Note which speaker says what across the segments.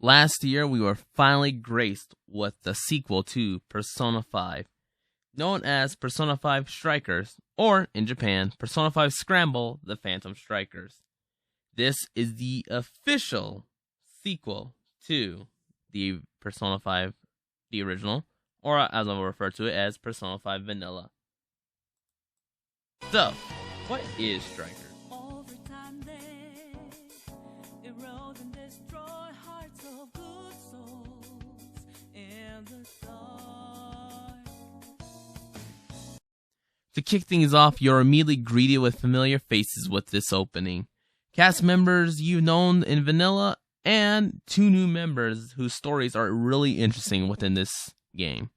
Speaker 1: Last year, we were finally graced with the sequel to Persona 5, known as Persona 5 Strikers, or in Japan, Persona 5 Scramble: The Phantom Strikers. This is the official sequel to the Persona 5, the original, or as I will refer to it as Persona 5 Vanilla. So, what is Strikers? To kick things off, you're immediately greeted with familiar faces with this opening. Cast members you've known in Vanilla, and 2 new members whose stories are really interesting within this game.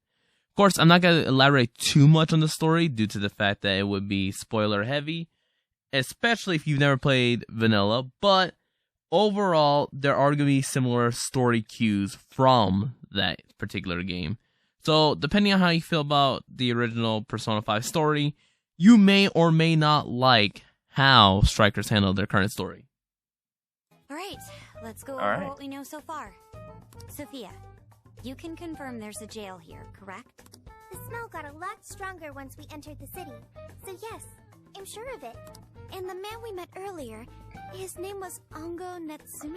Speaker 1: Of course, I'm not going to elaborate too much on the story due to the fact that it would be spoiler heavy, especially if you've never played Vanilla, but overall, there are going to be similar story cues from that particular game. So, depending on how you feel about the original Persona 5 story, you may or may not like how Strikers handle their current story.
Speaker 2: Alright, let's go over what we know so far. Sophia, you can confirm there's a jail here, correct?
Speaker 3: The smell got a lot stronger once we entered the city, so yes, I'm sure of it. And the man we met earlier, his name was Ongo Natsume?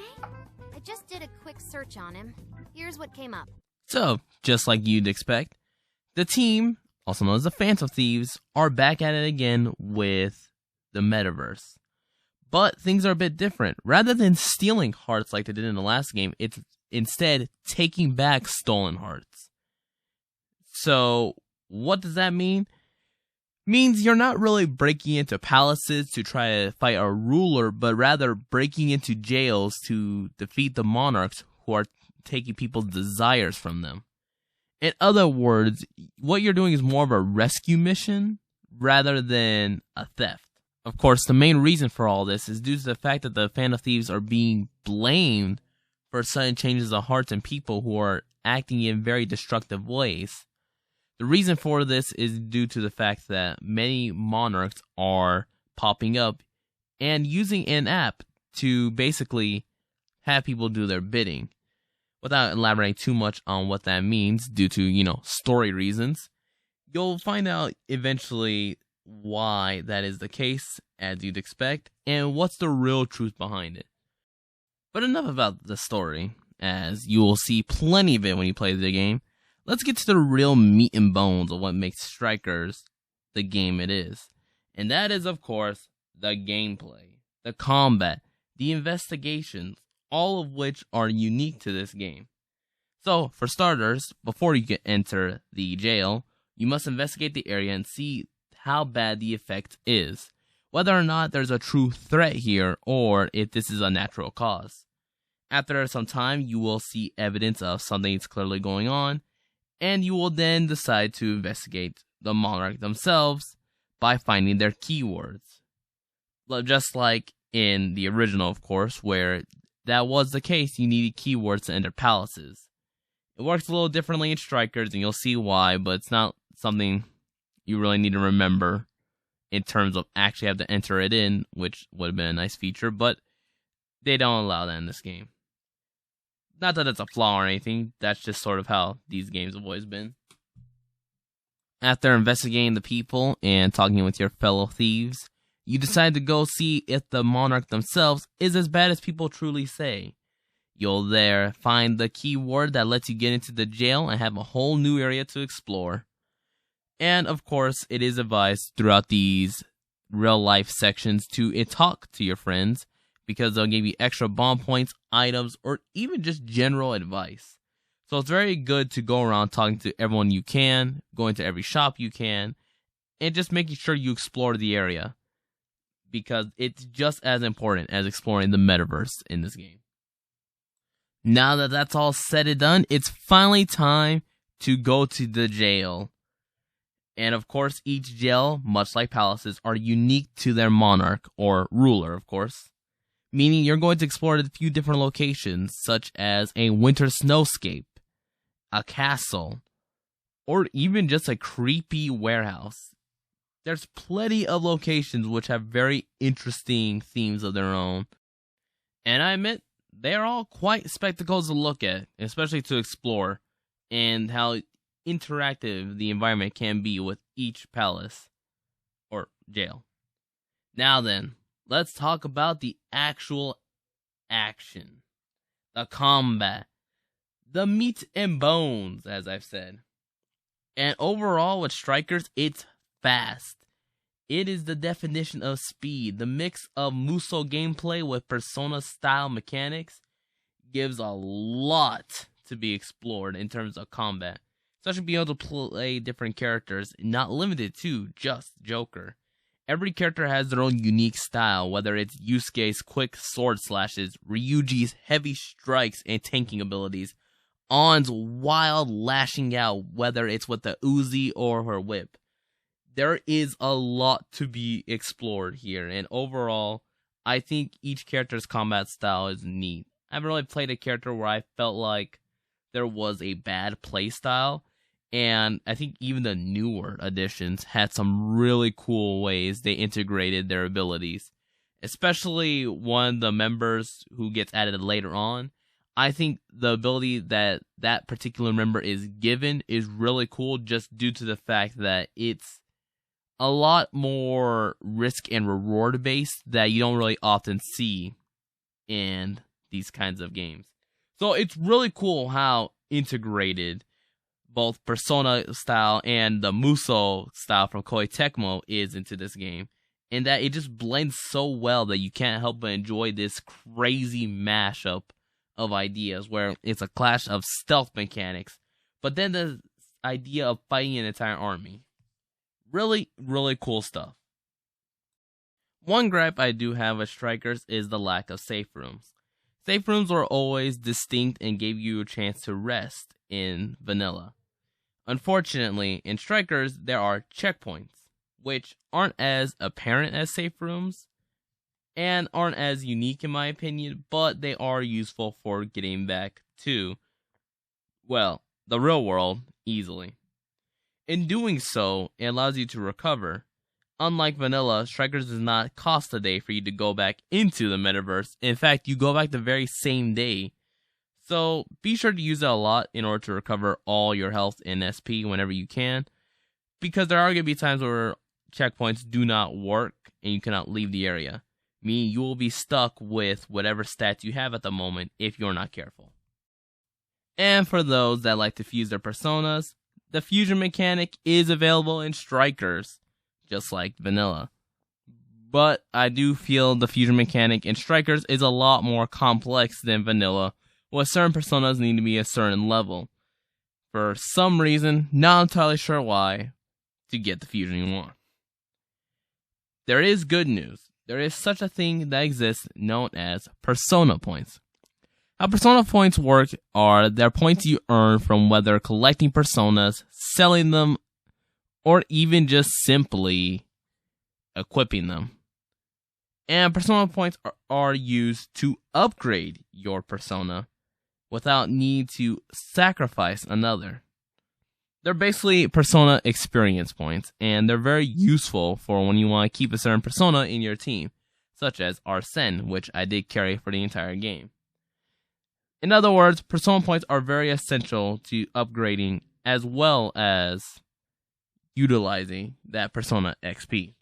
Speaker 2: I just did a quick search on him. Here's what came up.
Speaker 1: So, just like you'd expect, the team, also known as the Phantom Thieves, are back at it again with the metaverse. But things are a bit different. Rather than stealing hearts like they did in the last game, it's instead taking back stolen hearts. So, what does that mean? Means you're not really breaking into palaces to try to fight a ruler, but rather breaking into jails to defeat the monarchs who are taking people's desires from them. In other words, what you're doing is more of a rescue mission rather than a theft. Of course, the main reason for all this is due to the fact that the Phantom Thieves are being blamed for sudden changes of hearts and people who are acting in very destructive ways. The reason for this is due to the fact that many monarchs are popping up and using an app to basically have people do their bidding. Without elaborating too much on what that means due to, story reasons, you'll find out eventually why that is the case, as you'd expect, and what's the real truth behind it. But enough about the story, as you will see plenty of it when you play the game. Let's get to the real meat and bones of what makes Strikers the game it is. And that is, of course, the gameplay, the combat, the investigations, all of which are unique to this game. So, for starters, before you can enter the jail, you must investigate the area and see how bad the effect is, whether or not there's a true threat here or if this is a natural cause. After some time, you will see evidence of something's clearly going on, and you will then decide to investigate the monarch themselves by finding their keywords. Just like in the original, of course, where that was the case, you needed keywords to enter palaces. It works a little differently in Strikers, and you'll see why, but it's not something you really need to remember in terms of actually have to enter it in, which would have been a nice feature, but they don't allow that in this game. Not that it's a flaw or anything, that's just sort of how these games have always been. After investigating the people and talking with your fellow thieves, you decide to go see if the monarch themselves is as bad as people truly say. You'll there find the keyword that lets you get into the jail and have a whole new area to explore. And of course, it is advised throughout these real life sections to talk to your friends, because they'll give you extra bomb points, items, or even just general advice. So it's very good to go around talking to everyone you can, going to every shop you can, and just making sure you explore the area, because it's just as important as exploring the metaverse in this game. Now that that's all said and done, it's finally time to go to the jail. And of course, each jail, much like palaces, are unique to their monarch, or ruler, of course. Meaning you're going to explore a few different locations, such as a winter snowscape, a castle, or even just a creepy warehouse. There's plenty of locations which have very interesting themes of their own. And I admit, they're all quite spectacles to look at, especially to explore, and how interactive the environment can be with each palace or jail. Now then, let's talk about the actual action, the combat, the meat and bones, as I've said. And overall, with Strikers, it's fast. It is the definition of speed. The mix of Musou gameplay with Persona-style mechanics gives a lot to be explored in terms of combat. Especially being able to play different characters, not limited to just Joker. Every character has their own unique style, whether it's Yusuke's quick sword slashes, Ryuji's heavy strikes and tanking abilities, Ann's wild lashing out, whether it's with the Uzi or her whip. There is a lot to be explored here, and overall, I think each character's combat style is neat. I haven't really played a character where I felt like there was a bad play style, and I think even the newer editions had some really cool ways they integrated their abilities. Especially one of the members who gets added later on. I think the ability that that particular member is given is really cool just due to the fact that it's a lot more risk and reward based that you don't really often see in these kinds of games. So it's really cool how integrated both Persona style and the Musou style from Koei Tecmo is into this game, and that it just blends so well that you can't help but enjoy this crazy mashup of ideas where it's a clash of stealth mechanics, but then the idea of fighting an entire army. Really, really cool stuff. One gripe I do have with Strikers is the lack of safe rooms. Safe rooms were always distinct and gave you a chance to rest in vanilla. Unfortunately, in Strikers, there are checkpoints, which aren't as apparent as safe rooms, and aren't as unique in my opinion, but they are useful for getting back to, well, the real world easily. In doing so, it allows you to recover. Unlike vanilla, Strikers does not cost a day for you to go back into the metaverse. In fact, you go back the very same day. So be sure to use it a lot in order to recover all your health and SP whenever you can, because there are going to be times where checkpoints do not work and you cannot leave the area, meaning you will be stuck with whatever stats you have at the moment if you're not careful. And for those that like to fuse their personas, the fusion mechanic is available in Strikers, just like vanilla. But I do feel the fusion mechanic in Strikers is a lot more complex than vanilla, with certain personas need to be a certain level. For some reason, not entirely sure why, to get the fusion you want. There is good news. There is such a thing that exists known as Persona Points. How Persona Points work are they're points you earn from whether collecting personas, selling them, or even just simply equipping them. And Persona Points are used to upgrade your persona without need to sacrifice another. They're basically persona experience points, and they're very useful for when you want to keep a certain persona in your team, such as Arsene, which I did carry for the entire game. In other words, persona points are very essential to upgrading as well as utilizing that persona XP.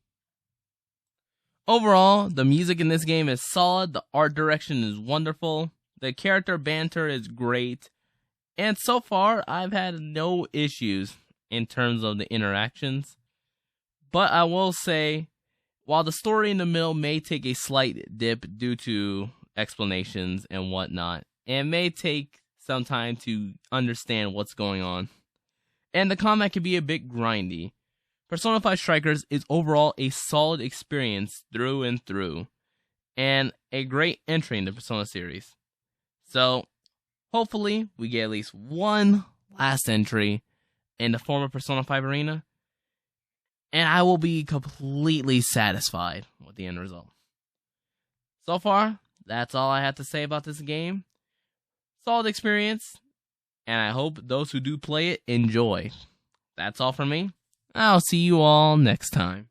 Speaker 1: Overall, the music in this game is solid, the art direction is wonderful, the character banter is great, and so far I've had no issues in terms of the interactions. But I will say, while the story in the middle may take a slight dip due to explanations and whatnot, and may take some time to understand what's going on, and the combat can be a bit grindy, Persona 5 Strikers is overall a solid experience through and through, and a great entry in the Persona series. So, hopefully, we get at least one last entry in the form of Persona 5 Arena, and I will be completely satisfied with the end result. So far, that's all I have to say about this game. Solid experience, and I hope those who do play it enjoy. That's all from me. I'll see you all next time.